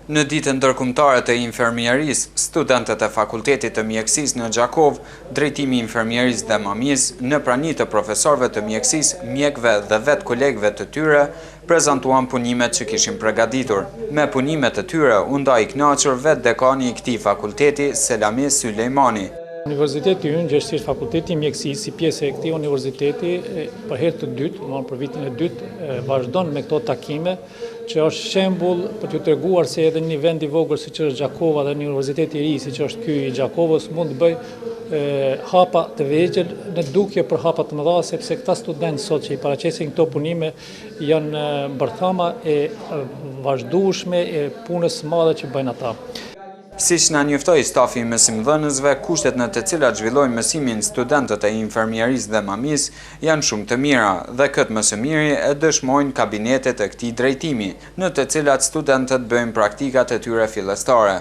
Në ditën ndërkombëtare të infermierisë, studentët e Fakultetit të Mjekësisë në Gjakov, Drejtimi i Infermierisë dhe Mamisë, në prani të profesorëve të mjekësisë, mjekëve dhe vetë kolegëve të tyre, prezantuan punimet që kishin përgatitur. Me punimet e tyre, u nda i kënaqur vetë dekani i këtij fakulteti, Selami Sulejmani. Universiteti ynë, gjithësisht Fakulteti i Mjekësisë, si pjesë e këtij universiteti, për herë të dytë, për vitin e dytë, vazhdon me këto takime, që është shembull për t'ju treguar se edhe një vend i vogël siç është Gjakova dhe një universitet i ri siç është ky i Gjakovës mund të bëj hapa të vegjël në dukje për hapa të mëdha, sepse këta studentë sot që i paraqesin këto punime janë bërthama e vazhdueshme e punës së madhe që bëjnë ata. Siç na njoftoi stafi i mësimdhënësve, kushtet në të cilat zhvillojnë mësimin studentët e infermierisë dhe mamisë janë shumë të mira dhe këtë më së miri e dëshmojnë kabinetet e këtij drejtimi, në të cilat studentët bëjnë praktikat e tyre fillestare.